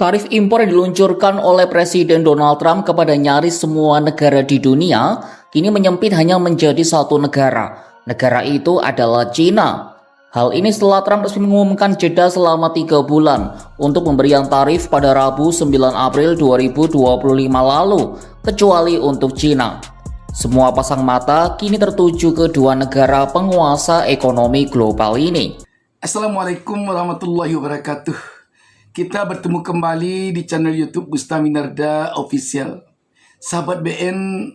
Tarif impor yang diluncurkan oleh Presiden Donald Trump kepada nyaris semua negara di dunia kini menyempit hanya menjadi satu negara. Negara itu adalah China. Hal ini setelah Trump resmi mengumumkan jeda selama 3 bulan untuk pemberian tarif pada Rabu 9 April 2025 lalu, kecuali untuk China. Semua pasang mata kini tertuju ke dua negara penguasa ekonomi global ini. Assalamualaikum warahmatullahi wabarakatuh. Kita bertemu kembali di channel YouTube Bustami Narda Official. Sahabat BN,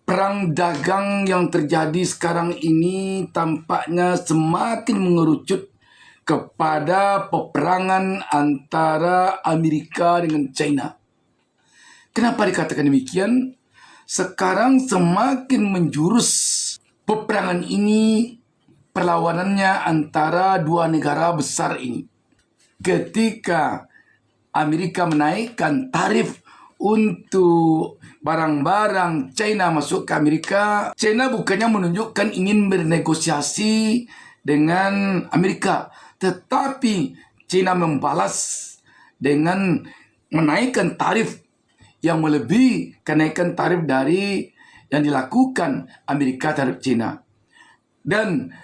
perang dagang yang terjadi sekarang ini tampaknya semakin mengerucut kepada peperangan antara Amerika dengan China. Kenapa dikatakan demikian? Sekarang semakin menjurus peperangan ini, perlawanannya antara dua negara besar ini. Ketika Amerika menaikkan tarif untuk barang-barang China masuk ke Amerika, China bukannya menunjukkan ingin bernegosiasi dengan Amerika, tetapi China membalas dengan menaikkan tarif yang melebihi kenaikan tarif dari yang dilakukan Amerika terhadap China. Dan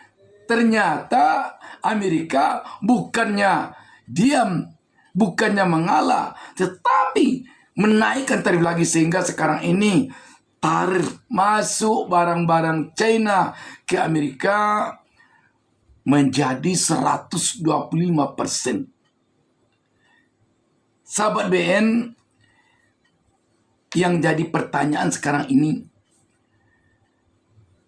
ternyata Amerika bukannya diam, bukannya mengalah, tetapi menaikkan tarif lagi, sehingga sekarang ini tarif masuk barang-barang China ke Amerika menjadi 125%. Sahabat BN, yang jadi pertanyaan sekarang ini,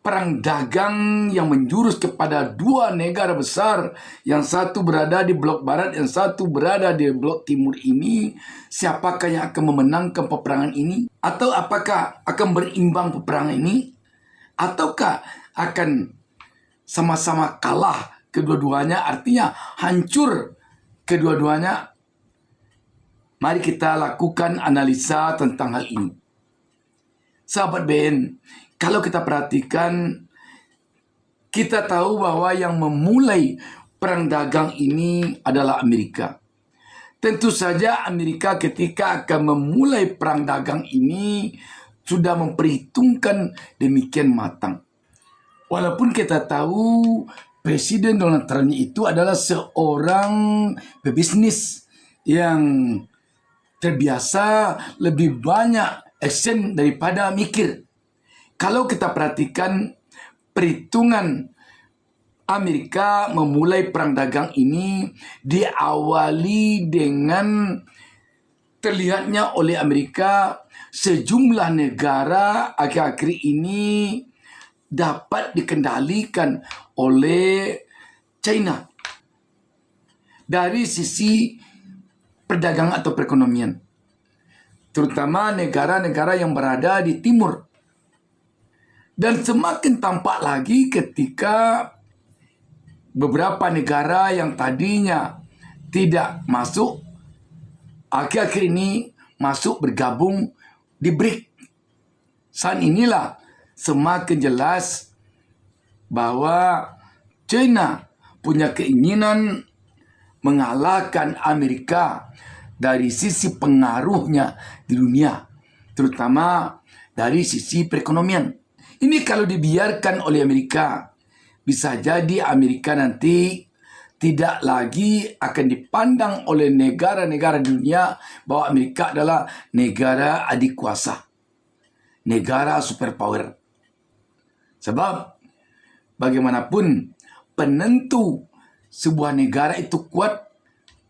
perang dagang yang menjurus kepada dua negara besar, yang satu berada di blok barat, yang satu berada di blok timur ini, siapakah yang akan memenangkan peperangan ini? Atau apakah akan berimbang peperangan ini? Ataukah akan sama-sama kalah kedua-duanya, artinya hancur kedua-duanya? Mari kita lakukan analisa tentang hal ini. Sahabat BN, kalau kita perhatikan, kita tahu bahwa yang memulai perang dagang ini adalah Amerika. Tentu saja Amerika ketika akan memulai perang dagang ini sudah memperhitungkan demikian matang. Walaupun kita tahu Presiden Donald Trump itu adalah seorang pebisnis yang terbiasa lebih banyak action daripada mikir. Kalau kita perhatikan perhitungan Amerika memulai perang dagang ini diawali dengan terlihatnya oleh Amerika sejumlah negara akhir-akhir ini dapat dikendalikan oleh China dari sisi perdagangan atau perekonomian, terutama negara-negara yang berada di timur. Dan semakin tampak lagi ketika beberapa negara yang tadinya tidak masuk, akhir-akhir ini masuk bergabung di BRIC. Saat inilah semakin jelas bahwa China punya keinginan mengalahkan Amerika dari sisi pengaruhnya di dunia, terutama dari sisi perekonomian. Ini kalau dibiarkan oleh Amerika, bisa jadi Amerika nanti tidak lagi akan dipandang oleh negara-negara dunia bahwa Amerika adalah negara adik kuasa, negara superpower. Sebab bagaimanapun penentu sebuah negara itu kuat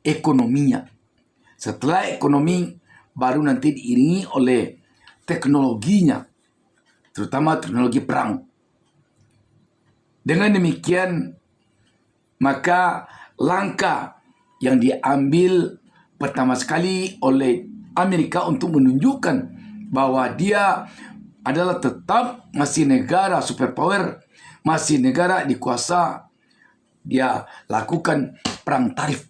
ekonominya. Setelah ekonomi, baru nanti diiringi oleh teknologinya, terutama teknologi perang. Dengan demikian, maka langkah yang diambil pertama sekali oleh Amerika untuk menunjukkan bahwa dia adalah tetap masih negara superpower, masih negara dikuasa, dia lakukan perang tarif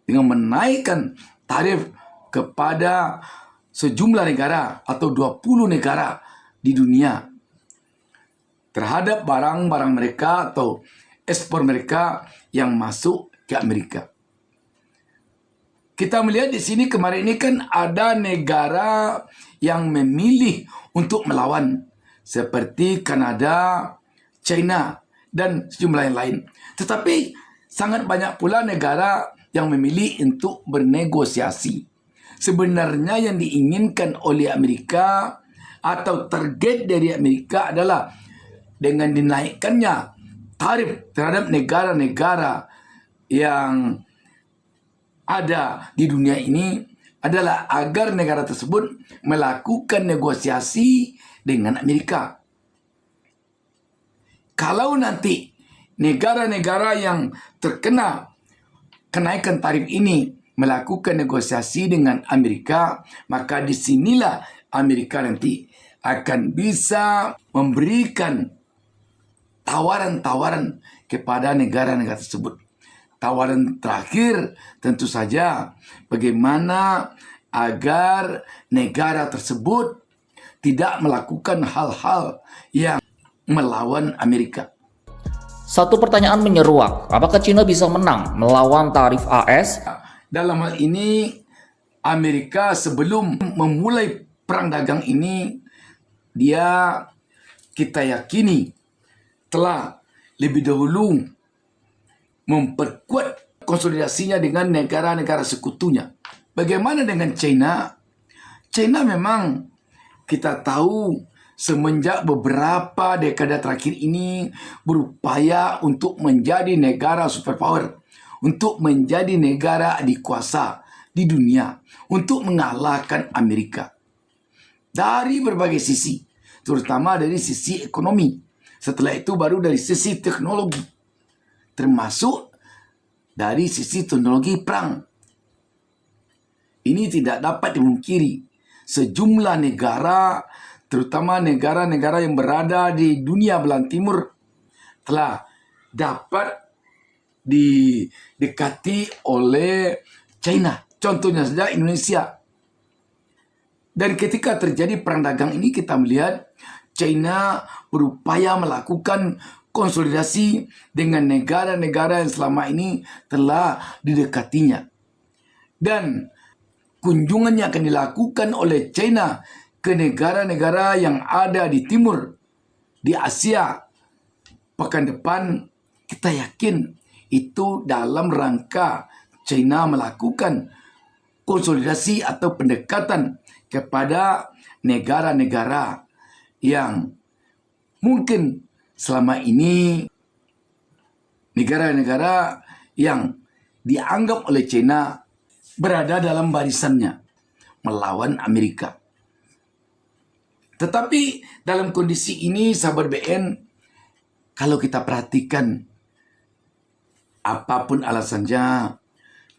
dengan menaikkan tarif kepada sejumlah negara atau 20 negara di dunia terhadap barang-barang mereka atau ekspor mereka yang masuk ke Amerika. kita melihat di sini kemarin ini kan ada negara yang memilih untuk melawan seperti Kanada, China, dan sejumlah yang lain. Tetapi sangat banyak pula negara yang memilih untuk bernegosiasi. Sebenarnya yang diinginkan oleh Amerika atau target dari Amerika adalah dengan dinaikkannya tarif terhadap negara-negara yang ada di dunia ini adalah agar negara tersebut melakukan negosiasi dengan Amerika. Kalau nanti negara-negara yang terkena kenaikan tarif ini melakukan negosiasi dengan Amerika, maka disinilah Amerika nanti akan bisa memberikan tawaran-tawaran kepada negara-negara tersebut. Tawaran terakhir tentu saja bagaimana agar negara tersebut tidak melakukan hal-hal yang melawan Amerika. Satu pertanyaan menyeruak, apakah Cina bisa menang melawan tarif AS? Dalam hal ini, Amerika sebelum memulai perang dagang ini, kita yakini telah lebih dahulu memperkuat konsolidasinya dengan negara-negara sekutunya. Bagaimana dengan China? China memang kita tahu semenjak beberapa dekade terakhir ini berupaya untuk menjadi negara superpower, untuk menjadi negara adikuasa di dunia, untuk mengalahkan Amerika. Dari berbagai sisi, terutama dari sisi ekonomi. Setelah itu baru dari sisi teknologi, termasuk dari sisi teknologi perang. Ini tidak dapat dimungkiri. Sejumlah negara, terutama negara-negara yang berada di dunia belahan timur, telah dapat didekati oleh China. Contohnya saja Indonesia. Dan ketika terjadi perang dagang ini, kita melihat China berupaya melakukan konsolidasi dengan negara-negara yang selama ini telah didekatinya. Dan kunjungan yang akan dilakukan oleh China ke negara-negara yang ada di timur, di Asia, pekan depan, kita yakin itu dalam rangka China melakukan konsolidasi atau pendekatan kepada negara-negara yang mungkin selama ini negara-negara yang dianggap oleh China berada dalam barisannya melawan Amerika. Tetapi dalam kondisi ini, sahabat BN, kalau kita perhatikan, apapun alasannya,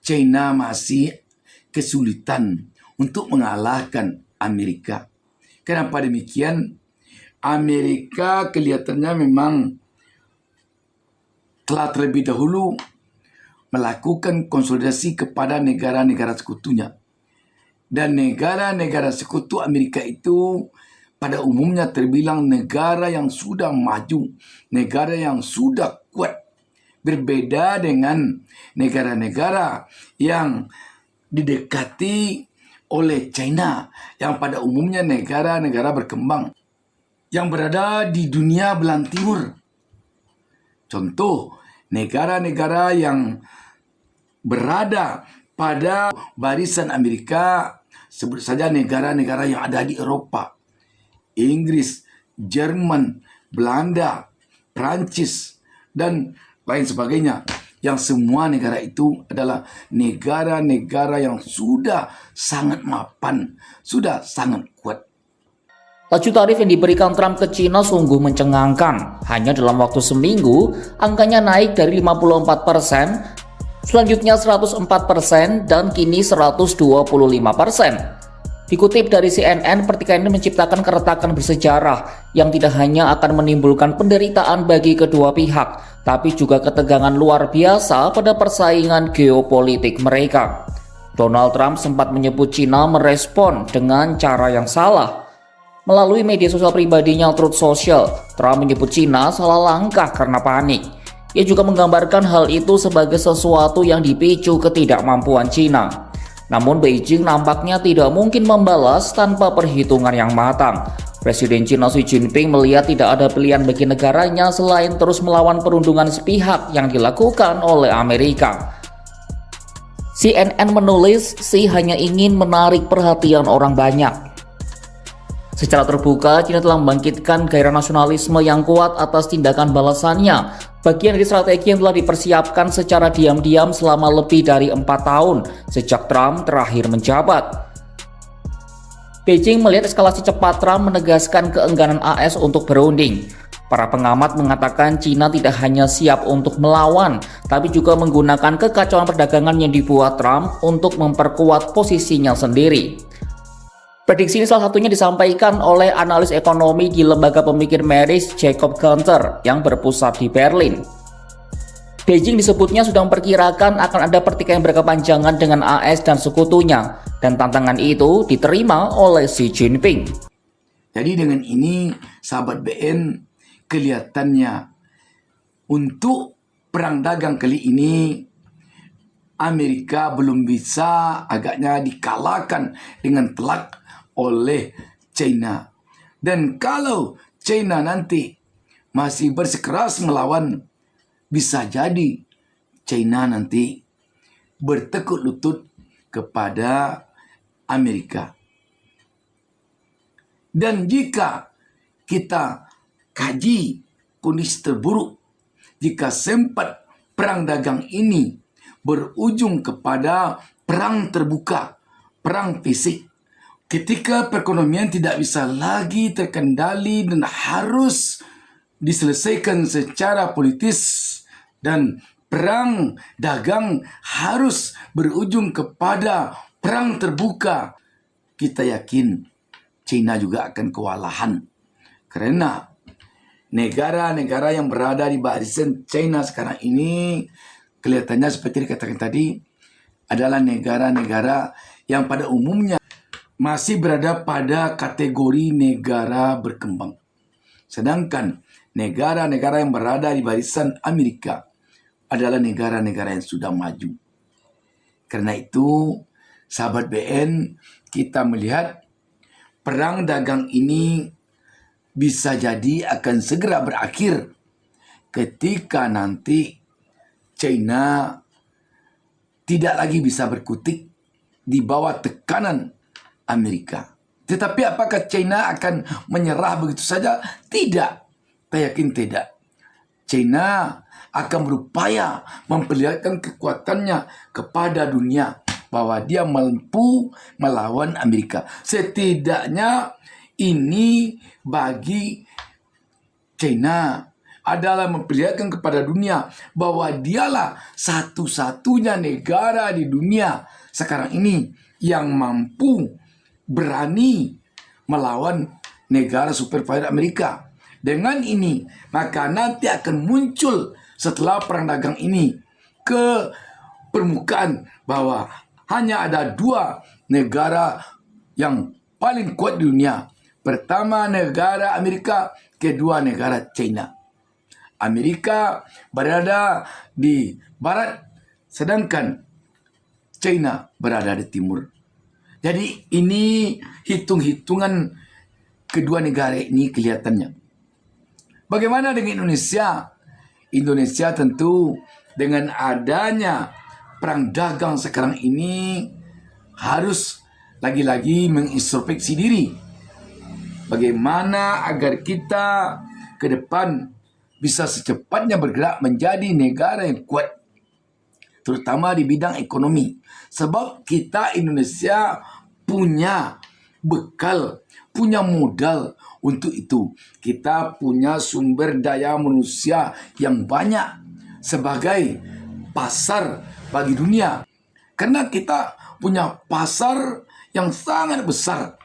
China masih kesulitan untuk mengalahkan Amerika. Kenapa demikian? Amerika kelihatannya memang telah terlebih dahulu melakukan konsolidasi kepada negara-negara sekutunya. Dan negara-negara sekutu Amerika itu pada umumnya terbilang negara yang sudah maju, negara yang sudah kuat. Berbeda dengan negara-negara yang didekati oleh China, yang pada umumnya negara-negara berkembang yang berada di dunia belahan timur. Contoh, negara-negara yang berada pada barisan Amerika, sebut saja negara-negara yang ada di Eropa, Inggris, Jerman, Belanda, Prancis, dan lain sebagainya. Yang semua negara itu adalah negara-negara yang sudah sangat mapan, sudah sangat kuat. Laju tarif yang diberikan Trump ke Cina sungguh mencengangkan. Hanya dalam waktu seminggu, angkanya naik dari 54%, selanjutnya 104%, dan kini 125%. Dikutip dari CNN, pertikaian ini menciptakan keretakan bersejarah yang tidak hanya akan menimbulkan penderitaan bagi kedua pihak, tapi juga ketegangan luar biasa pada persaingan geopolitik mereka. Donald Trump sempat menyebut Cina merespon dengan cara yang salah. Melalui media sosial pribadinya Truth Social, Trump menyebut Cina salah langkah karena panik. Ia juga menggambarkan hal itu sebagai sesuatu yang dipicu ketidakmampuan Cina. Namun Beijing nampaknya tidak mungkin membalas tanpa perhitungan yang matang. Presiden China Xi Jinping melihat tidak ada pilihan bagi negaranya selain terus melawan perundungan sepihak yang dilakukan oleh Amerika. CNN menulis, Xi hanya ingin menarik perhatian orang banyak. Secara terbuka, China telah membangkitkan gairah nasionalisme yang kuat atas tindakan balasannya. Bagian dari strategi yang telah dipersiapkan secara diam-diam selama lebih dari 4 tahun sejak Trump terakhir menjabat. Beijing melihat eskalasi cepat Trump menegaskan keengganan AS untuk berunding. Para pengamat mengatakan China tidak hanya siap untuk melawan, tapi juga menggunakan kekacauan perdagangan yang dibuat Trump untuk memperkuat posisinya sendiri. Prediksi ini salah satunya disampaikan oleh analis ekonomi di lembaga pemikir Maris Jacob Gunter yang berpusat di Berlin. Beijing disebutnya sudah memperkirakan akan ada pertikaian berkepanjangan dengan AS dan sekutunya, dan tantangan itu diterima oleh Xi Jinping. Jadi dengan ini, sahabat BN, kelihatannya untuk perang dagang kali ini, Amerika belum bisa agaknya dikalahkan dengan telak oleh China. Dan kalau China nanti masih bersikeras melawan, bisa jadi China nanti bertekuk lutut kepada Amerika. Dan jika kita kaji kondisi terburuk, jika sempat perang dagang ini berujung kepada perang terbuka, perang fisik, ketika perekonomian tidak bisa lagi terkendali dan harus diselesaikan secara politis, dan perang dagang harus berujung kepada perang terbuka, kita yakin China juga akan kewalahan. Karena negara-negara yang berada di barisan China sekarang ini kelihatannya seperti dikatakan tadi adalah negara-negara yang pada umumnya masih berada pada kategori negara berkembang. Sedangkan negara-negara yang berada di barisan Amerika adalah negara-negara yang sudah maju. Karena itu, sahabat BN, kita melihat perang dagang ini bisa jadi akan segera berakhir ketika nanti China tidak lagi bisa berkutik di bawah tekanan Amerika. Tetapi apakah China akan menyerah begitu saja? Tidak. Saya yakin tidak. China akan berupaya memperlihatkan kekuatannya kepada dunia bahwa dia mampu melawan Amerika. Setidaknya ini bagi China adalah memperlihatkan kepada dunia bahwa dialah satu-satunya negara di dunia sekarang ini yang mampu berani melawan negara superpower Amerika. Dengan ini, maka nanti akan muncul setelah perang dagang ini ke permukaan bahwa hanya ada dua negara yang paling kuat di dunia. Pertama negara Amerika, kedua negara China. Amerika berada di barat, sedangkan China berada di timur. Jadi ini hitung-hitungan kedua negara ini kelihatannya. Bagaimana dengan Indonesia? Indonesia tentu dengan adanya perang dagang sekarang ini harus lagi-lagi mengintrospeksi diri. Bagaimana agar kita ke depan bisa secepatnya bergerak menjadi negara yang kuat, terutama di bidang ekonomi. Sebab kita Indonesia punya bekal, punya modal untuk itu. Kita punya sumber daya manusia yang banyak sebagai pasar bagi dunia. Karena kita punya pasar yang sangat besar.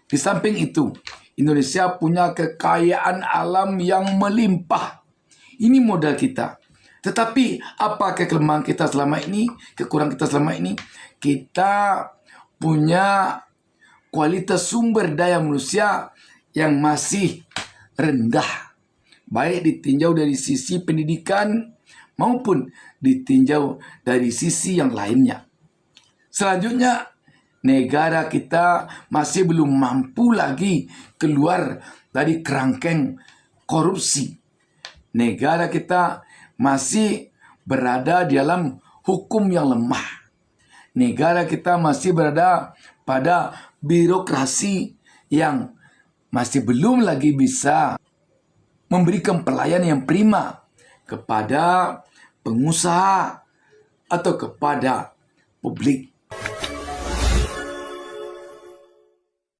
Di samping itu, Indonesia punya kekayaan alam yang melimpah. Ini modal kita. Tetapi apa kelemahan kita selama ini, kekurangan kita selama ini? Kita punya kualitas sumber daya manusia yang masih rendah, baik ditinjau dari sisi pendidikan maupun ditinjau dari sisi yang lainnya. Selanjutnya, negara kita masih belum mampu lagi keluar dari kerangkeng korupsi. Negara kita masih berada di dalam hukum yang lemah. Negara kita masih berada pada birokrasi yang masih belum lagi bisa memberikan pelayanan yang prima kepada pengusaha atau kepada publik.